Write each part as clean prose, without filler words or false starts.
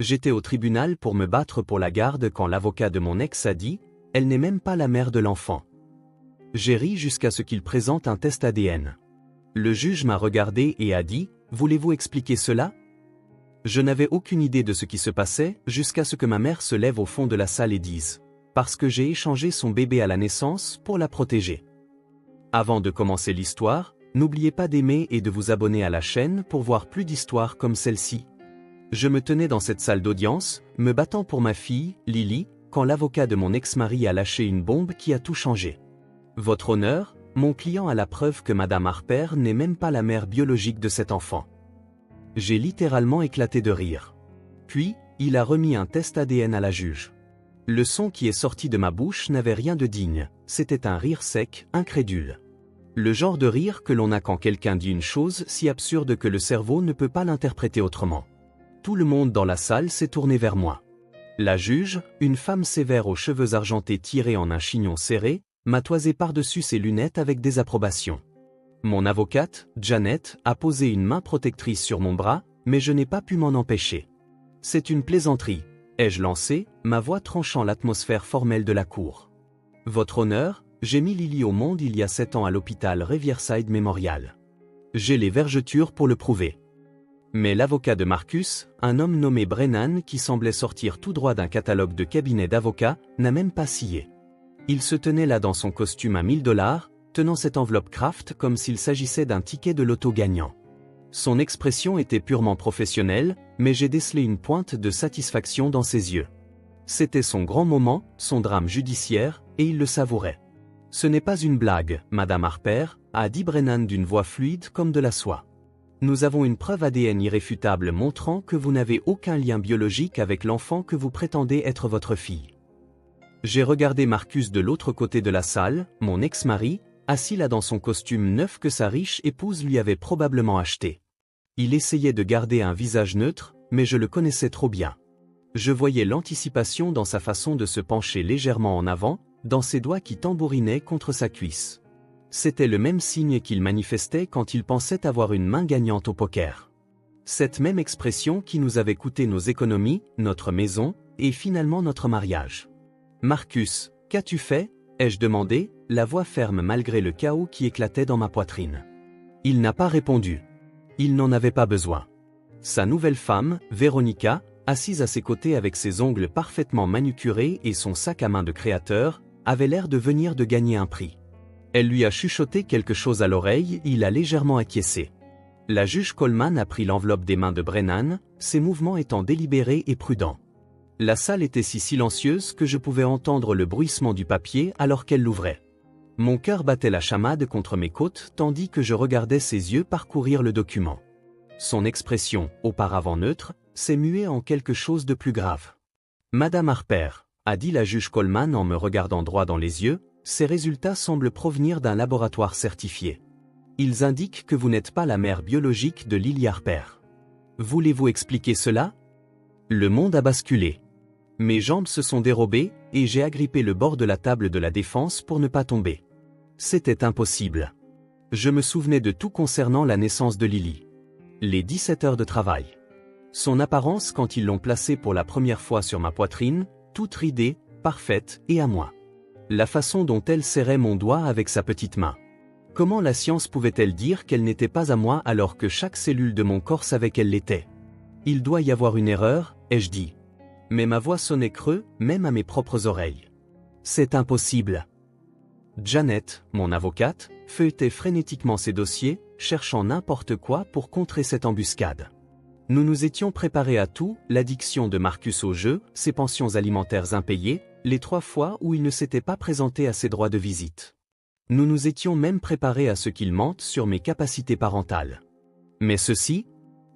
J'étais au tribunal pour me battre pour la garde quand l'avocat de mon ex a dit « Elle n'est même pas la mère de l'enfant ». J'ai ri jusqu'à ce qu'il présente un test ADN. Le juge m'a regardé et a dit « Voulez-vous expliquer cela ?» Je n'avais aucune idée de ce qui se passait jusqu'à ce que ma mère se lève au fond de la salle et dise « Parce que j'ai échangé son bébé à la naissance pour la protéger ». Avant de commencer l'histoire, n'oubliez pas d'aimer et de vous abonner à la chaîne pour voir plus d'histoires comme celle-ci. Je me tenais dans cette salle d'audience, me battant pour ma fille, Lily, quand l'avocat de mon ex-mari a lâché une bombe qui a tout changé. Votre honneur, mon client a la preuve que Madame Harper n'est même pas la mère biologique de cet enfant. J'ai littéralement éclaté de rire. Puis, il a remis un test ADN à la juge. Le son qui est sorti de ma bouche n'avait rien de digne, c'était un rire sec, incrédule. Le genre de rire que l'on a quand quelqu'un dit une chose si absurde que le cerveau ne peut pas l'interpréter autrement. Tout le monde dans la salle s'est tourné vers moi. La juge, une femme sévère aux cheveux argentés tirés en un chignon serré, m'a toisé par-dessus ses lunettes avec désapprobation. Mon avocate, Janet, a posé une main protectrice sur mon bras, mais je n'ai pas pu m'en empêcher. C'est une plaisanterie, ai-je lancé, ma voix tranchant l'atmosphère formelle de la cour. Votre honneur, j'ai mis Lily au monde il y a 7 ans à l'hôpital Riverside Memorial. J'ai les vergetures pour le prouver. Mais l'avocat de Marcus, un homme nommé Brennan qui semblait sortir tout droit d'un catalogue de cabinet d'avocats, n'a même pas scié. Il se tenait là dans son costume à $1000, tenant cette enveloppe Kraft comme s'il s'agissait d'un ticket de loto gagnant. Son expression était purement professionnelle, mais j'ai décelé une pointe de satisfaction dans ses yeux. C'était son grand moment, son drame judiciaire, et il le savourait. « Ce n'est pas une blague, Madame Harper », a dit Brennan d'une voix fluide comme de la soie. « Nous avons une preuve ADN irréfutable montrant que vous n'avez aucun lien biologique avec l'enfant que vous prétendez être votre fille. » J'ai regardé Marcus de l'autre côté de la salle, mon ex-mari, assis là dans son costume neuf que sa riche épouse lui avait probablement acheté. Il essayait de garder un visage neutre, mais je le connaissais trop bien. Je voyais l'anticipation dans sa façon de se pencher légèrement en avant, dans ses doigts qui tambourinaient contre sa cuisse. C'était le même signe qu'il manifestait quand il pensait avoir une main gagnante au poker. Cette même expression qui nous avait coûté nos économies, notre maison, et finalement notre mariage. « Marcus, qu'as-tu fait ?» ai-je demandé, la voix ferme malgré le chaos qui éclatait dans ma poitrine. Il n'a pas répondu. Il n'en avait pas besoin. Sa nouvelle femme, Véronica, assise à ses côtés avec ses ongles parfaitement manucurés et son sac à main de créateur, avait l'air de venir de gagner un prix. Elle lui a chuchoté quelque chose à l'oreille et il a légèrement acquiescé. La juge Coleman a pris l'enveloppe des mains de Brennan, ses mouvements étant délibérés et prudents. La salle était si silencieuse que je pouvais entendre le bruissement du papier alors qu'elle l'ouvrait. Mon cœur battait la chamade contre mes côtes tandis que je regardais ses yeux parcourir le document. Son expression, auparavant neutre, s'est muée en quelque chose de plus grave. « Madame Harper », a dit la juge Coleman en me regardant droit dans les yeux, « ces résultats semblent provenir d'un laboratoire certifié. Ils indiquent que vous n'êtes pas la mère biologique de Lily Harper. Voulez-vous expliquer cela ?» Le monde a basculé. Mes jambes se sont dérobées, et j'ai agrippé le bord de la table de la défense pour ne pas tomber. C'était impossible. Je me souvenais de tout concernant la naissance de Lily. Les 17 heures de travail. Son apparence quand ils l'ont placée pour la première fois sur ma poitrine, toute ridée, parfaite et à moi. La façon dont elle serrait mon doigt avec sa petite main. Comment la science pouvait-elle dire qu'elle n'était pas à moi alors que chaque cellule de mon corps savait qu'elle l'était? Il doit y avoir une erreur, ai-je dit. Mais ma voix sonnait creux, même à mes propres oreilles. C'est impossible. Janet, mon avocate, feuilletait frénétiquement ses dossiers, cherchant n'importe quoi pour contrer cette embuscade. Nous nous étions préparés à tout, l'addiction de Marcus au jeu, ses pensions alimentaires impayées, les 3 fois où il ne s'était pas présenté à ses droits de visite. Nous nous étions même préparés à ce qu'il mente sur mes capacités parentales. Mais ceci,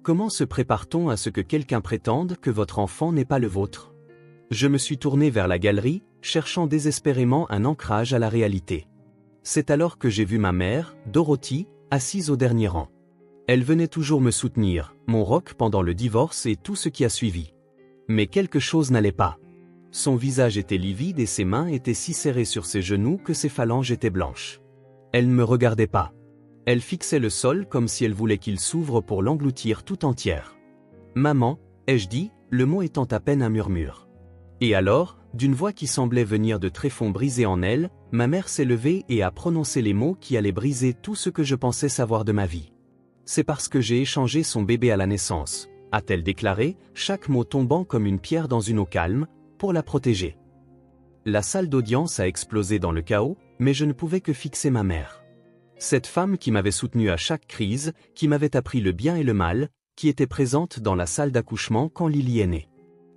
comment se prépare-t-on à ce que quelqu'un prétende que votre enfant n'est pas le vôtre? Je me suis tourné vers la galerie, cherchant désespérément un ancrage à la réalité. C'est alors que j'ai vu ma mère, Dorothy, assise au dernier rang. Elle venait toujours me soutenir, mon roc pendant le divorce et tout ce qui a suivi. Mais quelque chose n'allait pas. Son visage était livide et ses mains étaient si serrées sur ses genoux que ses phalanges étaient blanches. Elle ne me regardait pas. Elle fixait le sol comme si elle voulait qu'il s'ouvre pour l'engloutir tout entière. « Maman », ai-je dit, le mot étant à peine un murmure. Et alors, d'une voix qui semblait venir de tréfonds brisés en elle, ma mère s'est levée et a prononcé les mots qui allaient briser tout ce que je pensais savoir de ma vie. C'est parce que j'ai échangé son bébé à la naissance, a-t-elle déclaré, chaque mot tombant comme une pierre dans une eau calme, pour la protéger. La salle d'audience a explosé dans le chaos, mais je ne pouvais que fixer ma mère. Cette femme qui m'avait soutenu à chaque crise, qui m'avait appris le bien et le mal, qui était présente dans la salle d'accouchement quand Lily est née.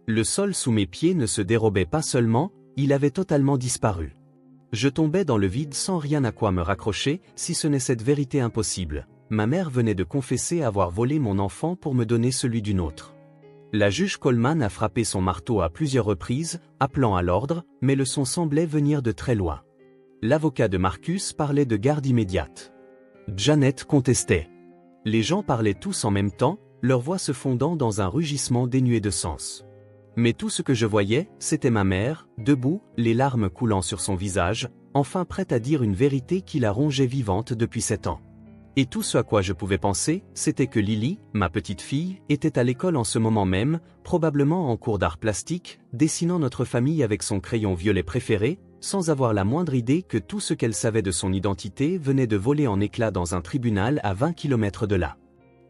Le sol sous mes pieds ne se dérobait pas seulement, il avait totalement disparu. Je tombais dans le vide sans rien à quoi me raccrocher, si ce n'est cette vérité impossible. Ma mère venait de confesser avoir volé mon enfant pour me donner celui d'une autre. La juge Coleman a frappé son marteau à plusieurs reprises, appelant à l'ordre, mais le son semblait venir de très loin. L'avocat de Marcus parlait de garde immédiate. Janet contestait. Les gens parlaient tous en même temps, leur voix se fondant dans un rugissement dénué de sens. Mais tout ce que je voyais, c'était ma mère, debout, les larmes coulant sur son visage, enfin prête à dire une vérité qui la rongeait vivante depuis 7 ans. Et tout ce à quoi je pouvais penser, c'était que Lily, ma petite fille, était à l'école en ce moment même, probablement en cours d'art plastique, dessinant notre famille avec son crayon violet préféré, sans avoir la moindre idée que tout ce qu'elle savait de son identité venait de voler en éclats dans un tribunal à 20 km de là.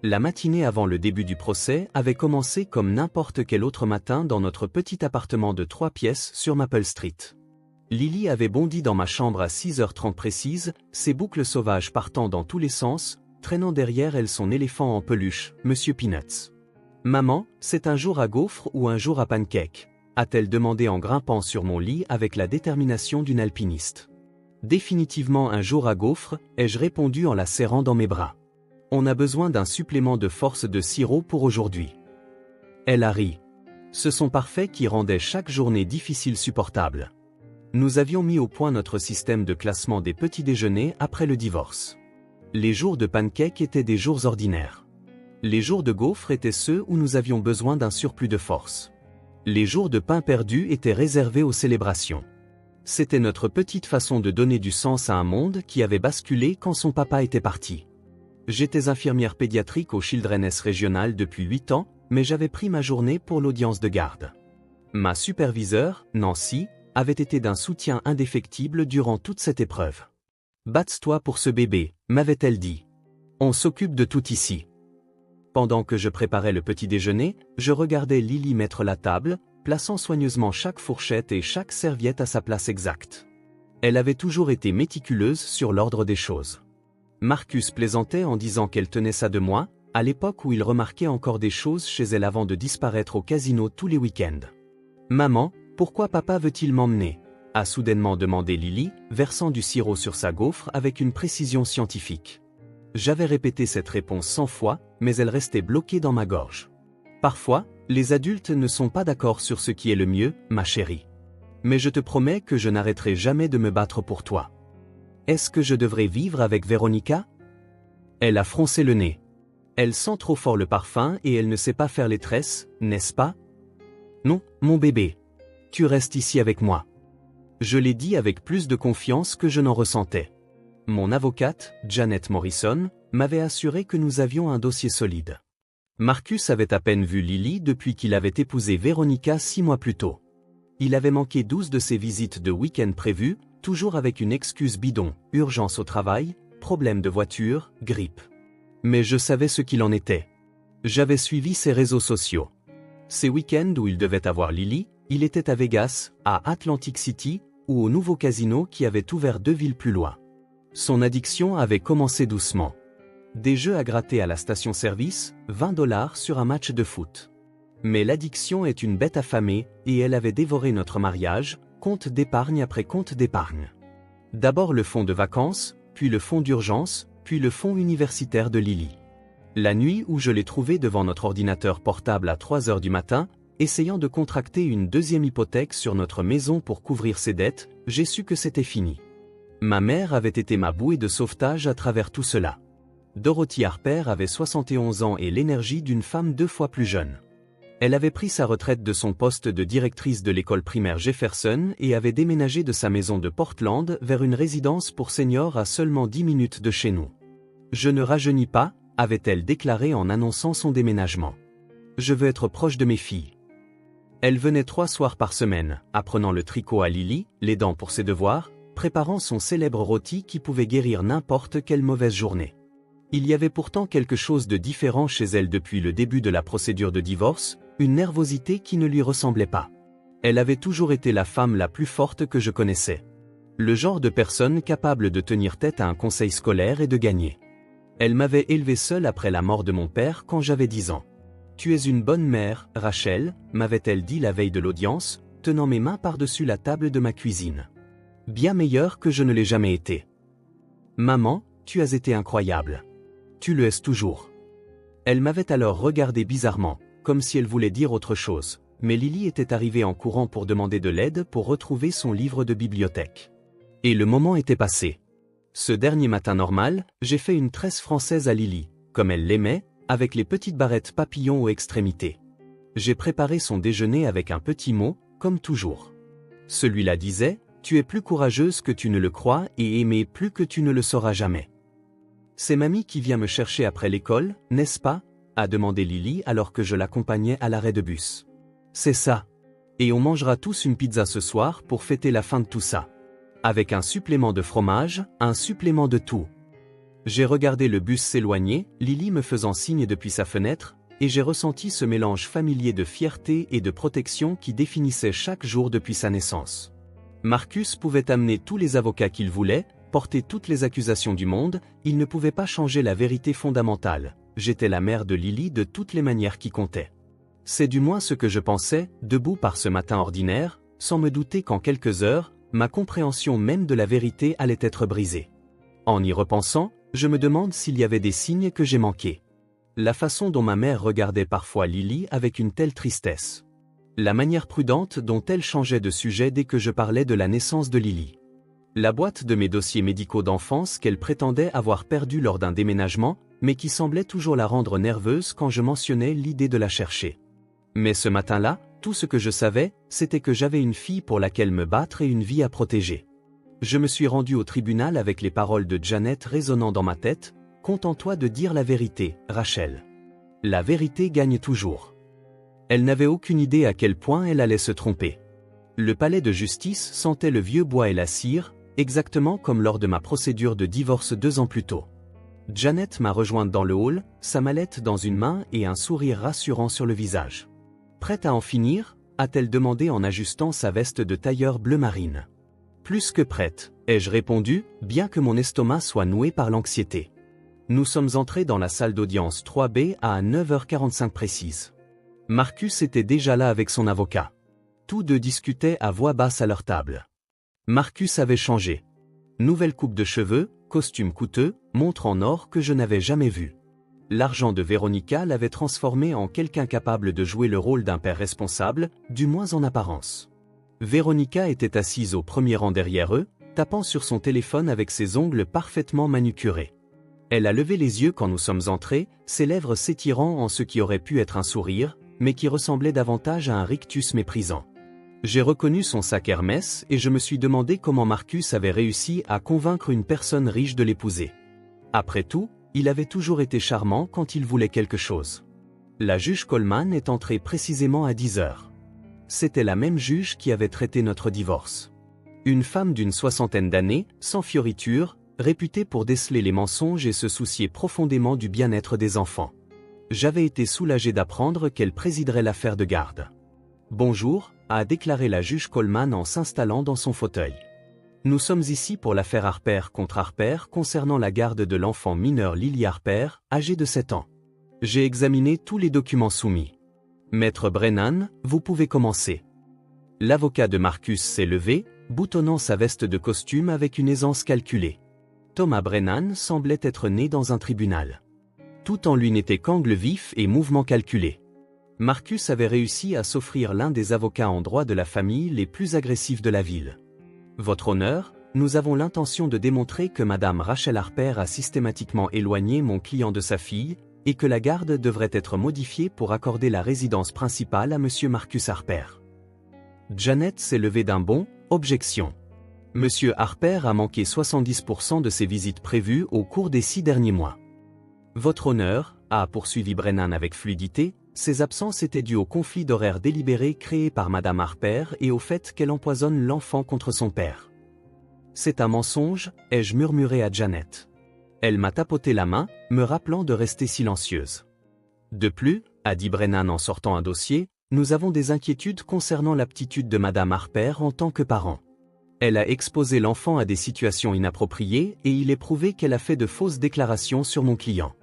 La matinée avant le début du procès avait commencé comme n'importe quel autre matin dans notre petit appartement de 3 pièces sur Maple Street. Lily avait bondi dans ma chambre à 6h30 précise, ses boucles sauvages partant dans tous les sens, traînant derrière elle son éléphant en peluche, Monsieur Peanuts. « Maman, c'est un jour à gaufres ou un jour à pancake ?» a-t-elle demandé en grimpant sur mon lit avec la détermination d'une alpiniste. « Définitivement un jour à gaufres », ai-je répondu en la serrant dans mes bras. On a besoin d'un supplément de force de sirop pour aujourd'hui. Elle a ri. Ce son parfait qui rendait chaque journée difficile supportable. Nous avions mis au point notre système de classement des petits déjeuners après le divorce. Les jours de pancake étaient des jours ordinaires. Les jours de gaufres étaient ceux où nous avions besoin d'un surplus de force. Les jours de pain perdu étaient réservés aux célébrations. C'était notre petite façon de donner du sens à un monde qui avait basculé quand son papa était parti. J'étais infirmière pédiatrique au Children's Régional depuis 8 ans, mais j'avais pris ma journée pour l'audience de garde. Ma superviseure, Nancy, avait été d'un soutien indéfectible durant toute cette épreuve. « Batte-toi pour ce bébé », m'avait-elle dit. « On s'occupe de tout ici. » Pendant que je préparais le petit déjeuner, je regardais Lily mettre la table, plaçant soigneusement chaque fourchette et chaque serviette à sa place exacte. Elle avait toujours été méticuleuse sur l'ordre des choses. Marcus plaisantait en disant qu'elle tenait ça de moi, à l'époque où il remarquait encore des choses chez elle avant de disparaître au casino tous les week-ends. « Maman, pourquoi papa veut-il m'emmener ?» a soudainement demandé Lily, versant du sirop sur sa gaufre avec une précision scientifique. J'avais répété cette réponse 100 fois, mais elle restait bloquée dans ma gorge. Parfois, les adultes ne sont pas d'accord sur ce qui est le mieux, ma chérie. Mais je te promets que je n'arrêterai jamais de me battre pour toi. Est-ce que je devrais vivre avec Véronica ? Elle a froncé le nez. Elle sent trop fort le parfum et elle ne sait pas faire les tresses, n'est-ce pas ? Non, mon bébé. Tu restes ici avec moi. Je l'ai dit avec plus de confiance que je n'en ressentais. Mon avocate, Janet Morrison, m'avait assuré que nous avions un dossier solide. Marcus avait à peine vu Lily depuis qu'il avait épousé Véronica 6 mois plus tôt. Il avait manqué 12 de ses visites de week-end prévues, toujours avec une excuse bidon, urgence au travail, problème de voiture, grippe. Mais je savais ce qu'il en était. J'avais suivi ses réseaux sociaux. Ces week-ends où il devait avoir Lily, il était à Vegas, à Atlantic City, ou au nouveau casino qui avait ouvert 2 villes plus loin. Son addiction avait commencé doucement. Des jeux à gratter à la station-service, 20 $ sur un match de foot. Mais l'addiction est une bête affamée, et elle avait dévoré notre mariage, compte d'épargne après compte d'épargne. D'abord le fonds de vacances, puis le fonds d'urgence, puis le fonds universitaire de Lily. La nuit où je l'ai trouvé devant notre ordinateur portable à 3 heures du matin, essayant de contracter une deuxième hypothèque sur notre maison pour couvrir ses dettes, j'ai su que c'était fini. Ma mère avait été ma bouée de sauvetage à travers tout cela. Dorothy Harper avait 71 ans et l'énergie d'une femme 2 fois plus jeune. Elle avait pris sa retraite de son poste de directrice de l'école primaire Jefferson et avait déménagé de sa maison de Portland vers une résidence pour seniors à seulement 10 minutes de chez nous. « Je ne rajeunis pas », avait-elle déclaré en annonçant son déménagement. « Je veux être proche de mes filles. Elle venait 3 soirs par semaine, apprenant le tricot à Lily, l'aidant pour ses devoirs, préparant son célèbre rôti qui pouvait guérir n'importe quelle mauvaise journée. Il y avait pourtant quelque chose de différent chez elle depuis le début de la procédure de divorce, une nervosité qui ne lui ressemblait pas. Elle avait toujours été la femme la plus forte que je connaissais. Le genre de personne capable de tenir tête à un conseil scolaire et de gagner. Elle m'avait élevé seule après la mort de mon père quand j'avais 10 ans. « Tu es une bonne mère, Rachel », m'avait-elle dit la veille de l'audience, tenant mes mains par-dessus la table de ma cuisine. Bien meilleure que je ne l'ai jamais été. « Maman, tu as été incroyable. Tu le es toujours. » Elle m'avait alors regardé bizarrement, comme si elle voulait dire autre chose, mais Lily était arrivée en courant pour demander de l'aide pour retrouver son livre de bibliothèque. Et le moment était passé. Ce dernier matin normal, j'ai fait une tresse française à Lily, comme elle l'aimait, avec les petites barrettes papillons aux extrémités. J'ai préparé son déjeuner avec un petit mot, comme toujours. Celui-là disait, « Tu es plus courageuse que tu ne le crois et aimée plus que tu ne le sauras jamais. » « C'est mamie qui vient me chercher après l'école, n'est-ce pas ?» a demandé Lily alors que je l'accompagnais à l'arrêt de bus. « C'est ça. Et on mangera tous une pizza ce soir pour fêter la fin de tout ça. Avec un supplément de fromage, un supplément de tout. » J'ai regardé le bus s'éloigner, Lily me faisant signe depuis sa fenêtre, et j'ai ressenti ce mélange familier de fierté et de protection qui définissait chaque jour depuis sa naissance. Marcus pouvait amener tous les avocats qu'il voulait, porter toutes les accusations du monde, il ne pouvait pas changer la vérité fondamentale. J'étais la mère de Lily de toutes les manières qui comptaient. C'est du moins ce que je pensais, debout par ce matin ordinaire, sans me douter qu'en quelques heures, ma compréhension même de la vérité allait être brisée. En y repensant, je me demande s'il y avait des signes que j'ai manqués. La façon dont ma mère regardait parfois Lily avec une telle tristesse. La manière prudente dont elle changeait de sujet dès que je parlais de la naissance de Lily. La boîte de mes dossiers médicaux d'enfance qu'elle prétendait avoir perdue lors d'un déménagement, mais qui semblait toujours la rendre nerveuse quand je mentionnais l'idée de la chercher. Mais ce matin-là, tout ce que je savais, c'était que j'avais une fille pour laquelle me battre et une vie à protéger. Je me suis rendu au tribunal avec les paroles de Janet résonnant dans ma tête, « Contente-toi de dire la vérité, Rachel. La vérité gagne toujours. » Elle n'avait aucune idée à quel point elle allait se tromper. Le palais de justice sentait le vieux bois et la cire, exactement comme lors de ma procédure de divorce 2 ans plus tôt. Janet m'a rejointe dans le hall, sa mallette dans une main et un sourire rassurant sur le visage. « Prête à en finir ?» a-t-elle demandé en ajustant sa veste de tailleur bleu marine. « Plus que prête », ai-je répondu, bien que mon estomac soit noué par l'anxiété. Nous sommes entrés dans la salle d'audience 3B à 9h45 précise. Marcus était déjà là avec son avocat. Tous deux discutaient à voix basse à leur table. Marcus avait changé. Nouvelle coupe de cheveux, costume coûteux, montre en or que je n'avais jamais vu. L'argent de Véronica l'avait transformé en quelqu'un capable de jouer le rôle d'un père responsable, du moins en apparence. Véronica était assise au premier rang derrière eux, tapant sur son téléphone avec ses ongles parfaitement manucurés. Elle a levé les yeux quand nous sommes entrés, ses lèvres s'étirant en ce qui aurait pu être un sourire, mais qui ressemblait davantage à un rictus méprisant. J'ai reconnu son sac Hermès et je me suis demandé comment Marcus avait réussi à convaincre une personne riche de l'épouser. Après tout, il avait toujours été charmant quand il voulait quelque chose. La juge Coleman est entrée précisément à 10 heures. C'était la même juge qui avait traité notre divorce. Une femme d'une 60aine d'années, sans fioritures, réputée pour déceler les mensonges et se soucier profondément du bien-être des enfants. J'avais été soulagé d'apprendre qu'elle présiderait l'affaire de garde. « Bonjour », a déclaré la juge Coleman en s'installant dans son fauteuil. « Nous sommes ici pour l'affaire Harper contre Harper concernant la garde de l'enfant mineur Lily Harper, âgée de 7 ans. J'ai examiné tous les documents soumis. Maître Brennan, vous pouvez commencer. » L'avocat de Marcus s'est levé, boutonnant sa veste de costume avec une aisance calculée. Thomas Brennan semblait être né dans un tribunal. Tout en lui n'était qu'angle vif et mouvement calculé. Marcus avait réussi à s'offrir l'un des avocats en droit de la famille les plus agressifs de la ville. Votre honneur, nous avons l'intention de démontrer que Madame Rachel Harper a systématiquement éloigné mon client de sa fille, et que la garde devrait être modifiée pour accorder la résidence principale à Monsieur Marcus Harper. Janet s'est levée d'un bond, objection. Monsieur Harper a manqué 70% de ses visites prévues au cours des 6 derniers mois. Votre honneur, a poursuivi Brennan avec fluidité, Ces absences étaient dues au conflit d'horaires délibéré créé par Madame Harper et au fait qu'elle empoisonne l'enfant contre son père. C'est un mensonge, ai-je murmuré à Janet. Elle m'a tapoté la main, me rappelant de rester silencieuse. De plus, a dit Brennan en sortant un dossier, nous avons des inquiétudes concernant l'aptitude de Madame Harper en tant que parent. Elle a exposé l'enfant à des situations inappropriées et il est prouvé qu'elle a fait de fausses déclarations sur mon client.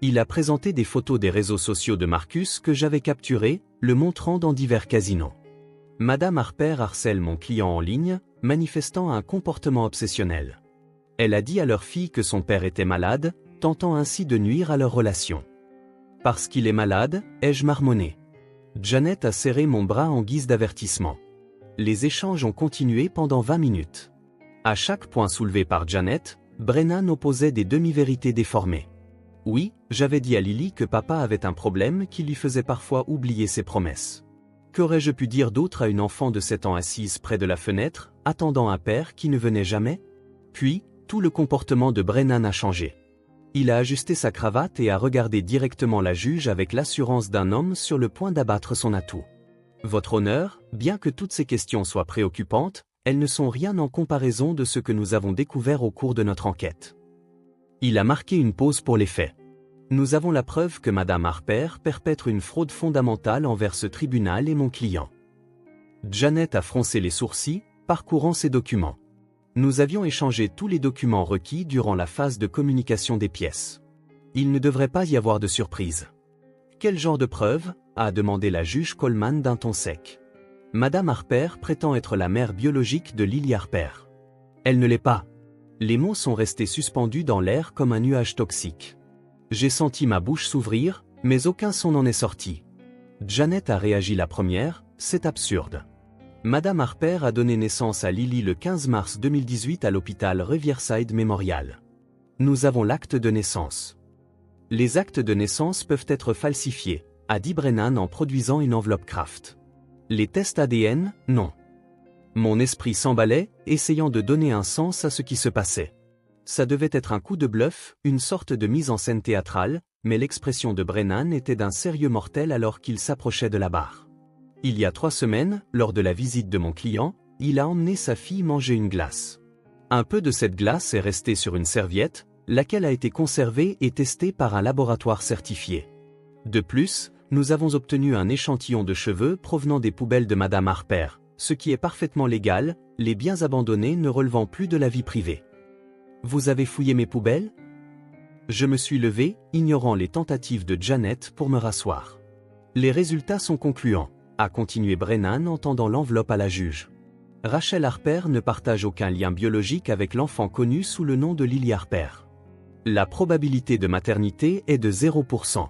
Il a présenté des photos des réseaux sociaux de Marcus que j'avais capturées, le montrant dans divers casinos. Madame Harper harcèle mon client en ligne, manifestant un comportement obsessionnel. Elle a dit à leur fille que son père était malade, tentant ainsi de nuire à leur relation. Parce qu'il est malade, ai-je marmonné. Janet a serré mon bras en guise d'avertissement. Les échanges ont continué pendant 20 minutes. À chaque point soulevé par Janet, Brennan opposait des demi-vérités déformées. Oui, j'avais dit à Lily que papa avait un problème qui lui faisait parfois oublier ses promesses. Qu'aurais-je pu dire d'autre à une enfant de 7 ans assise près de la fenêtre, attendant un père qui ne venait jamais? Puis, tout le comportement de Brennan a changé. Il a ajusté sa cravate et a regardé directement la juge avec l'assurance d'un homme sur le point d'abattre son atout. Votre honneur, bien que toutes ces questions soient préoccupantes, elles ne sont rien en comparaison de ce que nous avons découvert au cours de notre enquête. Il a marqué une pause pour les faits. Nous avons la preuve que Madame Harper perpètre une fraude fondamentale envers ce tribunal et mon client. Janet a froncé les sourcils, parcourant ses documents. Nous avions échangé tous les documents requis durant la phase de communication des pièces. Il ne devrait pas y avoir de surprise. Quel genre de preuve? A demandé la juge Coleman d'un ton sec. Madame Harper prétend être la mère biologique de Lily Harper. Elle ne l'est pas. Les mots sont restés suspendus dans l'air comme un nuage toxique. J'ai senti ma bouche s'ouvrir, mais aucun son n'en est sorti. Janet a réagi la première, c'est absurde. Madame Harper a donné naissance à Lily le 15 mars 2018 à l'hôpital Riverside Memorial. Nous avons l'acte de naissance. Les actes de naissance peuvent être falsifiés, a dit Brennan en produisant une enveloppe Kraft. Les tests ADN, non. Mon esprit s'emballait, essayant de donner un sens à ce qui se passait. Ça devait être un coup de bluff, une sorte de mise en scène théâtrale, mais l'expression de Brennan était d'un sérieux mortel alors qu'il s'approchait de la barre. Il y a 3 semaines, lors de la visite de mon client, il a emmené sa fille manger une glace. Un peu de cette glace est resté sur une serviette, laquelle a été conservée et testée par un laboratoire certifié. De plus, nous avons obtenu un échantillon de cheveux provenant des poubelles de Madame Harper, ce qui est parfaitement légal, les biens abandonnés ne relevant plus de la vie privée. Vous avez fouillé mes poubelles? Je me suis levé, ignorant les tentatives de Janet pour me rasseoir. Les résultats sont concluants, a continué Brennan en tendant l'enveloppe à la juge. Rachel Harper ne partage aucun lien biologique avec l'enfant connu sous le nom de Lily Harper. La probabilité de maternité est de 0%.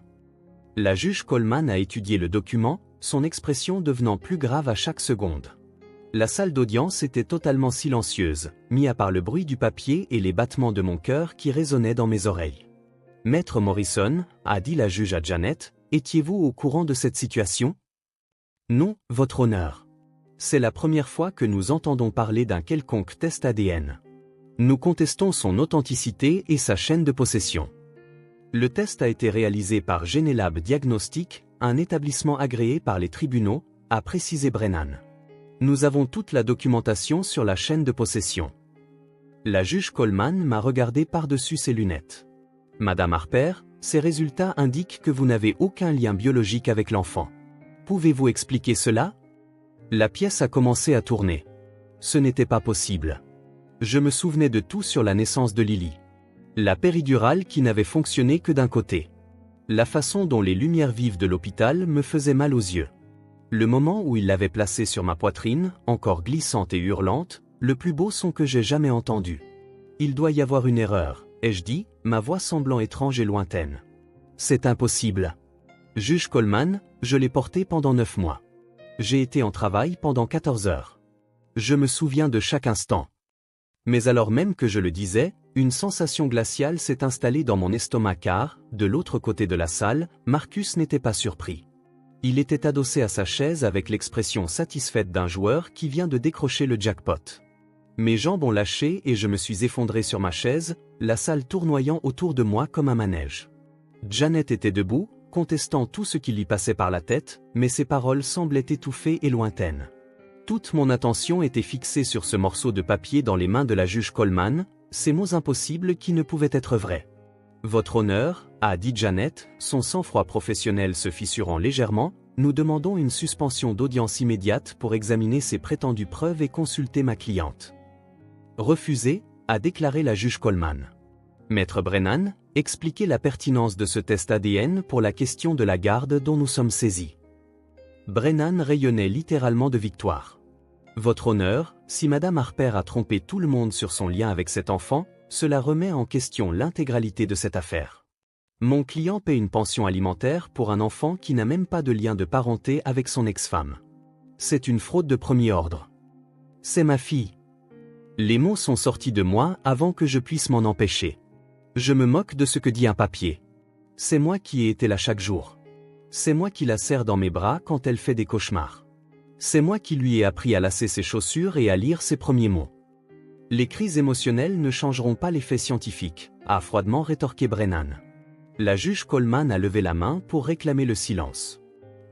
La juge Coleman a étudié le document, son expression devenant plus grave à chaque seconde. La salle d'audience était totalement silencieuse, mis à part le bruit du papier et les battements de mon cœur qui résonnaient dans mes oreilles. Maître Morrison, a dit la juge à Janet, étiez-vous au courant de cette situation? Non, votre honneur. C'est la première fois que nous entendons parler d'un quelconque test ADN. Nous contestons son authenticité et sa chaîne de possession. Le test a été réalisé par Genelab Diagnostic, un établissement agréé par les tribunaux, a précisé Brennan. Nous avons toute la documentation sur la chaîne de possession. La juge Coleman m'a regardé par-dessus ses lunettes. Madame Harper, ces résultats indiquent que vous n'avez aucun lien biologique avec l'enfant. Pouvez-vous expliquer cela? La pièce a commencé à tourner. Ce n'était pas possible. Je me souvenais de tout sur la naissance de Lily. La péridurale qui n'avait fonctionné que d'un côté. La façon dont les lumières vives de l'hôpital me faisaient mal aux yeux. Le moment où il l'avait placée sur ma poitrine, encore glissante et hurlante, le plus beau son que j'ai jamais entendu. Il doit y avoir une erreur, ai-je dit, ma voix semblant étrange et lointaine. C'est impossible. Juge Coleman, je l'ai porté pendant 9 mois. J'ai été en travail pendant 14 heures. Je me souviens de chaque instant. Mais alors même que je le disais, une sensation glaciale s'est installée dans mon estomac car, de l'autre côté de la salle, Marcus n'était pas surpris. Il était adossé à sa chaise avec l'expression satisfaite d'un joueur qui vient de décrocher le jackpot. Mes jambes ont lâché et je me suis effondré sur ma chaise, la salle tournoyant autour de moi comme un manège. Janet était debout, contestant tout ce qui lui passait par la tête, mais ses paroles semblaient étouffées et lointaines. Toute mon attention était fixée sur ce morceau de papier dans les mains de la juge Coleman, ces mots impossibles qui ne pouvaient être vrais. « Votre honneur » a dit Janet, son sang-froid professionnel se fissurant légèrement, « nous demandons une suspension d'audience immédiate pour examiner ces prétendues preuves et consulter ma cliente. » « Refusé » a déclaré la juge Coleman. Maître Brennan, expliquez la pertinence de ce test ADN pour la question de la garde dont nous sommes saisis. Brennan rayonnait littéralement de victoire. Votre honneur, si Madame Harper a trompé tout le monde sur son lien avec cet enfant, cela remet en question l'intégralité de cette affaire. Mon client paie une pension alimentaire pour un enfant qui n'a même pas de lien de parenté avec son ex-femme. C'est une fraude de premier ordre. C'est ma fille. Les mots sont sortis de moi avant que je puisse m'en empêcher. Je me moque de ce que dit un papier. C'est moi qui ai été là chaque jour. C'est moi qui la serre dans mes bras quand elle fait des cauchemars. C'est moi qui lui ai appris à lasser ses chaussures et à lire ses premiers mots. Les crises émotionnelles ne changeront pas les faits scientifiques, a froidement rétorqué Brennan. La juge Coleman a levé la main pour réclamer le silence.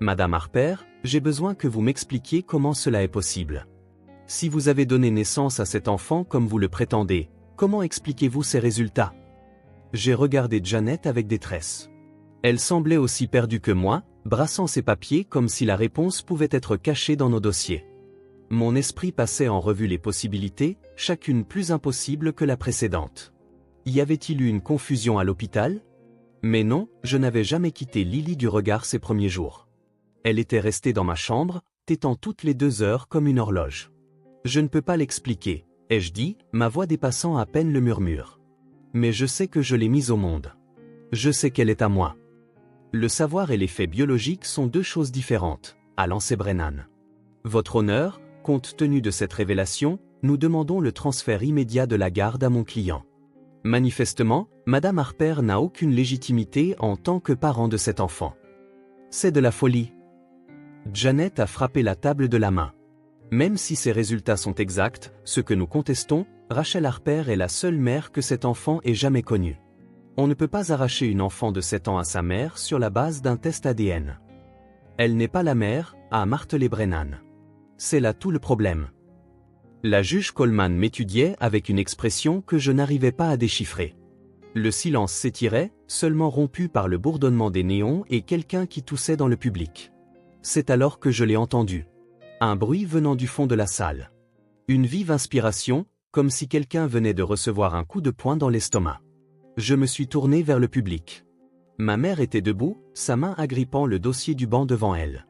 Madame Harper, j'ai besoin que vous m'expliquiez comment cela est possible. Si vous avez donné naissance à cet enfant comme vous le prétendez, comment expliquez-vous ces résultats? J'ai regardé Janet avec détresse. Elle semblait aussi perdue que moi, brassant ses papiers comme si la réponse pouvait être cachée dans nos dossiers. Mon esprit passait en revue les possibilités, chacune plus impossible que la précédente. Y avait-il eu une confusion à l'hôpital? Mais non, je n'avais jamais quitté Lily du regard ces premiers jours. Elle était restée dans ma chambre, tétant toutes les 2 heures comme une horloge. Je ne peux pas l'expliquer, ai-je dit, ma voix dépassant à peine le murmure. Mais je sais que je l'ai mise au monde. Je sais qu'elle est à moi. Le savoir et les faits biologiques sont 2 choses différentes, a lancé Brennan. Votre honneur, compte tenu de cette révélation, nous demandons le transfert immédiat de la garde à mon client. Manifestement, Madame Harper n'a aucune légitimité en tant que parent de cet enfant. C'est de la folie. Janet a frappé la table de la main. Même si ces résultats sont exacts, ce que nous contestons, Rachel Harper est la seule mère que cet enfant ait jamais connue. On ne peut pas arracher une enfant de 7 ans à sa mère sur la base d'un test ADN. Elle n'est pas la mère, a martelé Brennan. C'est là tout le problème. La juge Coleman m'étudiait avec une expression que je n'arrivais pas à déchiffrer. Le silence s'étirait, seulement rompu par le bourdonnement des néons et quelqu'un qui toussait dans le public. C'est alors que je l'ai entendu. Un bruit venant du fond de la salle. Une vive inspiration, comme si quelqu'un venait de recevoir un coup de poing dans l'estomac. Je me suis tourné vers le public. Ma mère était debout, sa main agrippant le dossier du banc devant elle.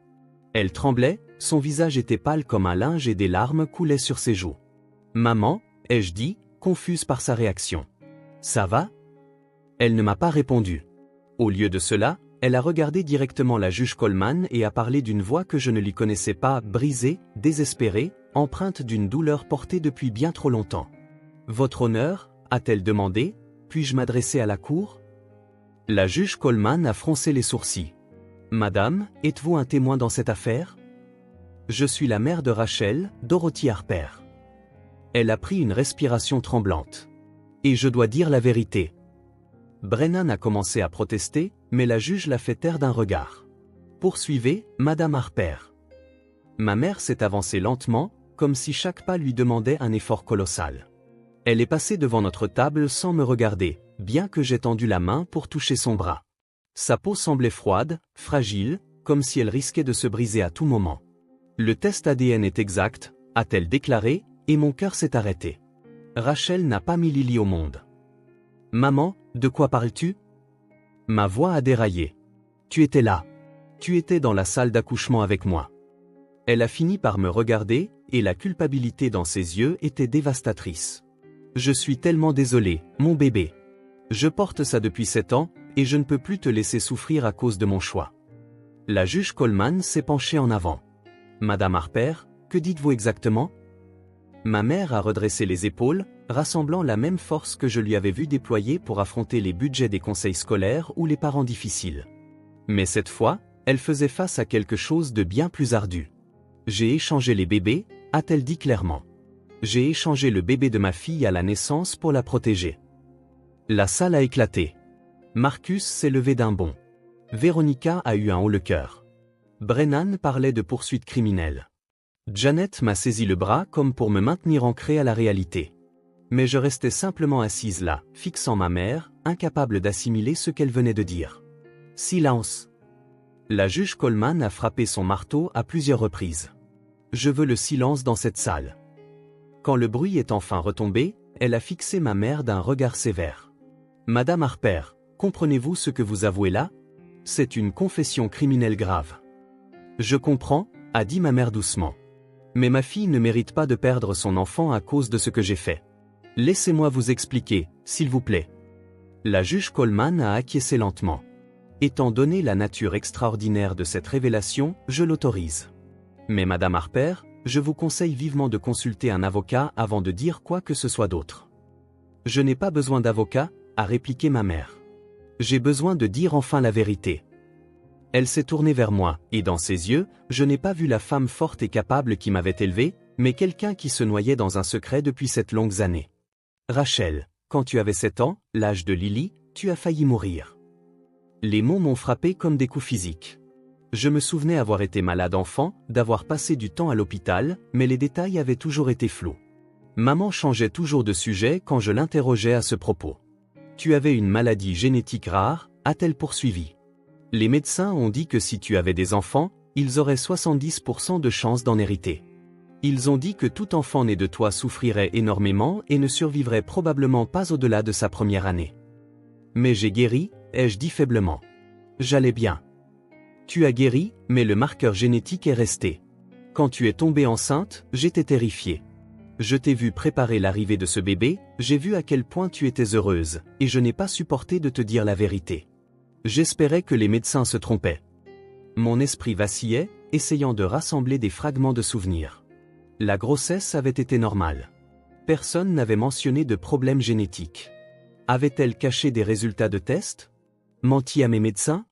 Elle tremblait, son visage était pâle comme un linge et des larmes coulaient sur ses joues. « Maman » ai-je dit, confuse par sa réaction. « Ça va ?» Elle ne m'a pas répondu. Au lieu de cela, elle a regardé directement la juge Coleman et a parlé d'une voix que je ne lui connaissais pas, brisée, désespérée, empreinte d'une douleur portée depuis bien trop longtemps. « Votre honneur » a-t-elle demandé, « puis-je m'adresser à la cour ?» La juge Coleman a froncé les sourcils. « Madame, êtes-vous un témoin dans cette affaire ?» Je suis la mère de Rachel, Dorothy Harper. Elle a pris une respiration tremblante. Et je dois dire la vérité. Brennan a commencé à protester, mais la juge l'a fait taire d'un regard. Poursuivez, Madame Harper. Ma mère s'est avancée lentement, comme si chaque pas lui demandait un effort colossal. Elle est passée devant notre table sans me regarder, bien que j'aie tendu la main pour toucher son bras. Sa peau semblait froide, fragile, comme si elle risquait de se briser à tout moment. Le test ADN est exact, a-t-elle déclaré, et mon cœur s'est arrêté. Rachel n'a pas mis Lily au monde. Maman, de quoi parles-tu? Ma voix a déraillé. Tu étais là. Tu étais dans la salle d'accouchement avec moi. Elle a fini par me regarder, et la culpabilité dans ses yeux était dévastatrice. Je suis tellement désolé, mon bébé. Je porte ça depuis 7 ans, et je ne peux plus te laisser souffrir à cause de mon choix. La juge Coleman s'est penchée en avant. Madame Harper, que dites-vous exactement? Ma mère a redressé les épaules, rassemblant la même force que je lui avais vu déployer pour affronter les budgets des conseils scolaires ou les parents difficiles. Mais cette fois, elle faisait face à quelque chose de bien plus ardu. J'ai échangé les bébés, a-t-elle dit clairement. J'ai échangé le bébé de ma fille à la naissance pour la protéger. La salle a éclaté. Marcus s'est levé d'un bond. Véronica a eu un haut le cœur. Brennan parlait de poursuites criminelles. Janet m'a saisi le bras comme pour me maintenir ancré à la réalité. Mais je restais simplement assise là, fixant ma mère, incapable d'assimiler ce qu'elle venait de dire. Silence. La juge Coleman a frappé son marteau à plusieurs reprises. Je veux le silence dans cette salle. Quand le bruit est enfin retombé, elle a fixé ma mère d'un regard sévère. Madame Harper, comprenez-vous ce que vous avouez là? C'est une confession criminelle grave. Je comprends, a dit ma mère doucement. Mais ma fille ne mérite pas de perdre son enfant à cause de ce que j'ai fait. Laissez-moi vous expliquer, s'il vous plaît. La juge Coleman a acquiescé lentement. Étant donné la nature extraordinaire de cette révélation, je l'autorise. Mais Madame Harper, je vous conseille vivement de consulter un avocat avant de dire quoi que ce soit d'autre. Je n'ai pas besoin d'avocat, a répliqué ma mère. J'ai besoin de dire enfin la vérité. Elle s'est tournée vers moi, et dans ses yeux, je n'ai pas vu la femme forte et capable qui m'avait élevé, mais quelqu'un qui se noyait dans un secret depuis cette longues années. Rachel, quand tu avais 7 ans, l'âge de Lily, tu as failli mourir. Les mots m'ont frappé comme des coups physiques. Je me souvenais avoir été malade enfant, d'avoir passé du temps à l'hôpital, mais les détails avaient toujours été flous. Maman changeait toujours de sujet quand je l'interrogeais à ce propos. Tu avais une maladie génétique rare, a-t-elle poursuivi. Les médecins ont dit que si tu avais des enfants, ils auraient 70% de chances d'en hériter. Ils ont dit que tout enfant né de toi souffrirait énormément et ne survivrait probablement pas au-delà de sa première année. Mais j'ai guéri, ai-je dit faiblement. J'allais bien. Tu as guéri, mais le marqueur génétique est resté. Quand tu es tombée enceinte, j'étais terrifiée. Je t'ai vu préparer l'arrivée de ce bébé, j'ai vu à quel point tu étais heureuse, et je n'ai pas supporté de te dire la vérité. J'espérais que les médecins se trompaient. Mon esprit vacillait, essayant de rassembler des fragments de souvenirs. La grossesse avait été normale. Personne n'avait mentionné de problème génétique. Avait-elle caché des résultats de tests? Menti à mes médecins?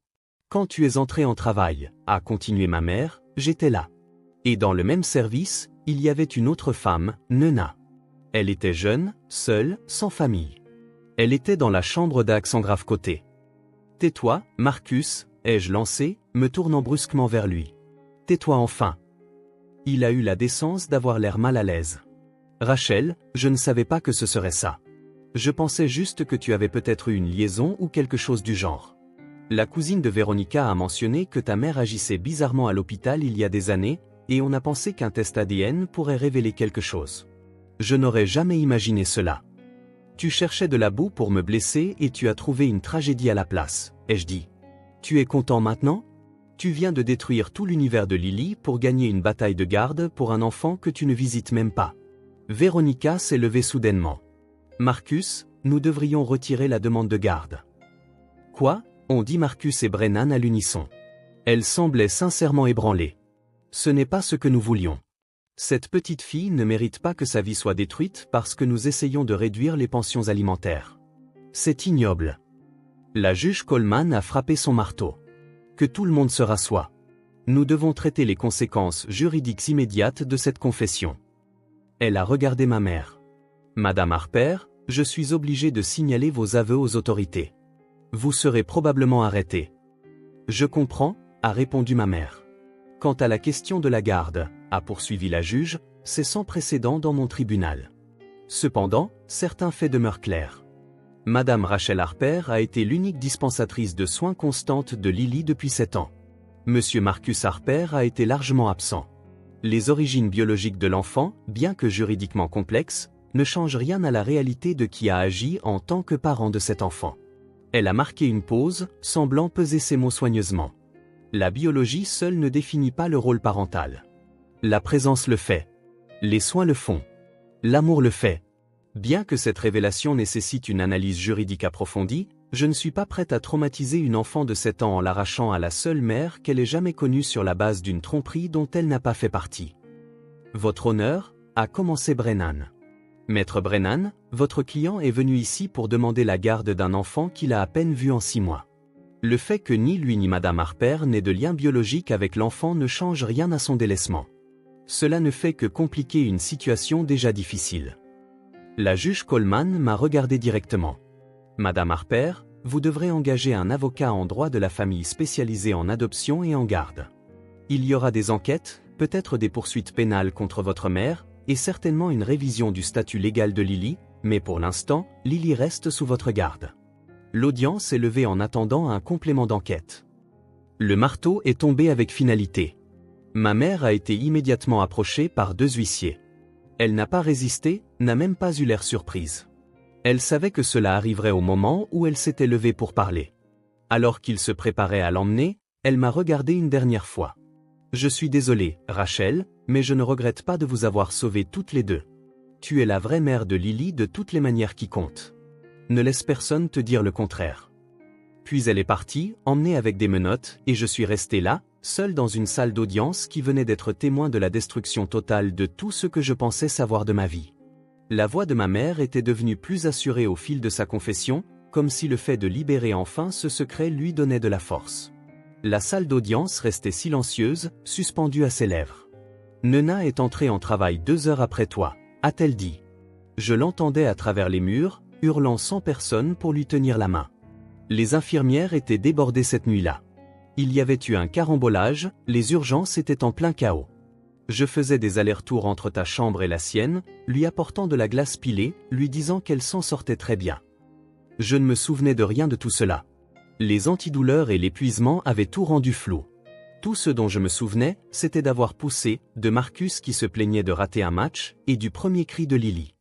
Quand tu es entré en travail, a continué ma mère, j'étais là. Et dans le même service, il y avait une autre femme, Nena. Elle était jeune, seule, sans famille. Elle était dans la chambre d'Accent grave côté. Tais-toi, Marcus, ai-je lancé, me tournant brusquement vers lui. Tais-toi enfin. Il a eu la décence d'avoir l'air mal à l'aise. Rachel, je ne savais pas que ce serait ça. Je pensais juste que tu avais peut-être eu une liaison ou quelque chose du genre. La cousine de Véronica a mentionné que ta mère agissait bizarrement à l'hôpital il y a des années, et on a pensé qu'un test ADN pourrait révéler quelque chose. Je n'aurais jamais imaginé cela. Tu cherchais de la boue pour me blesser et tu as trouvé une tragédie à la place, ai-je dit. Tu es content maintenant? Tu viens de détruire tout l'univers de Lily pour gagner une bataille de garde pour un enfant que tu ne visites même pas. Véronica s'est levée soudainement. Marcus, nous devrions retirer la demande de garde. Quoi? Ont dit Marcus et Brennan à l'unisson. Elle semblait sincèrement ébranlée. Ce n'est pas ce que nous voulions. Cette petite fille ne mérite pas que sa vie soit détruite parce que nous essayons de réduire les pensions alimentaires. C'est ignoble. La juge Coleman a frappé son marteau. Que tout le monde se rassoie. Nous devons traiter les conséquences juridiques immédiates de cette confession. Elle a regardé ma mère. Madame Harper, je suis obligé de signaler vos aveux aux autorités. Vous serez probablement arrêté. Je comprends, a répondu ma mère. Quant à la question de la garde, a poursuivi la juge, c'est sans précédent dans mon tribunal. Cependant, certains faits demeurent clairs. Madame Rachel Harper a été l'unique dispensatrice de soins constante de Lily depuis 7 ans. Monsieur Marcus Harper a été largement absent. Les origines biologiques de l'enfant, bien que juridiquement complexes, ne changent rien à la réalité de qui a agi en tant que parent de cet enfant. Elle a marqué une pause, semblant peser ses mots soigneusement. La biologie seule ne définit pas le rôle parental. La présence le fait. Les soins le font. L'amour le fait. Bien que cette révélation nécessite une analyse juridique approfondie, je ne suis pas prête à traumatiser une enfant de 7 ans en l'arrachant à la seule mère qu'elle ait jamais connue sur la base d'une tromperie dont elle n'a pas fait partie. Votre honneur, a commencé Brennan. Maître Brennan, votre client est venu ici pour demander la garde d'un enfant qu'il a à peine vu en 6 mois. Le fait que ni lui ni Madame Harper n'aient de lien biologique avec l'enfant ne change rien à son délaissement. Cela ne fait que compliquer une situation déjà difficile. La juge Coleman m'a regardé directement. Madame Harper, Vous devrez engager un avocat en droit de la famille spécialisé en adoption et en garde. Il y aura des enquêtes, peut-être des poursuites pénales contre votre mère, et certainement une révision du statut légal de Lily, mais pour l'instant, Lily reste sous votre garde. L'audience est levée en attendant un complément d'enquête. Le marteau est tombé avec finalité. Ma mère a été immédiatement approchée par 2 huissiers. Elle n'a pas résisté, n'a même pas eu l'air surprise. Elle savait que cela arriverait au moment où elle s'était levée pour parler. Alors qu'il se préparait à l'emmener, elle m'a regardé une dernière fois. Je suis désolé, Rachel, mais je ne regrette pas de vous avoir sauvées toutes les deux. Tu es la vraie mère de Lily de toutes les manières qui comptent. Ne laisse personne te dire le contraire. Puis elle est partie, emmenée avec des menottes, et je suis resté là, seul dans une salle d'audience qui venait d'être témoin de la destruction totale de tout ce que je pensais savoir de ma vie. La voix de ma mère était devenue plus assurée au fil de sa confession, comme si le fait de libérer enfin ce secret lui donnait de la force. La salle d'audience restait silencieuse, suspendue à ses lèvres. Nena est entrée en travail 2 heures après toi, a-t-elle dit. Je l'entendais à travers les murs, hurlant sans personne pour lui tenir la main. Les infirmières étaient débordées cette nuit-là. Il y avait eu un carambolage, les urgences étaient en plein chaos. Je faisais des allers-retours entre ta chambre et la sienne, lui apportant de la glace pilée, lui disant qu'elle s'en sortait très bien. Je ne me souvenais de rien de tout cela. Les antidouleurs et l'épuisement avaient tout rendu flou. Tout ce dont je me souvenais, c'était d'avoir poussé, de Marcus qui se plaignait de rater un match, et du premier cri de Lily.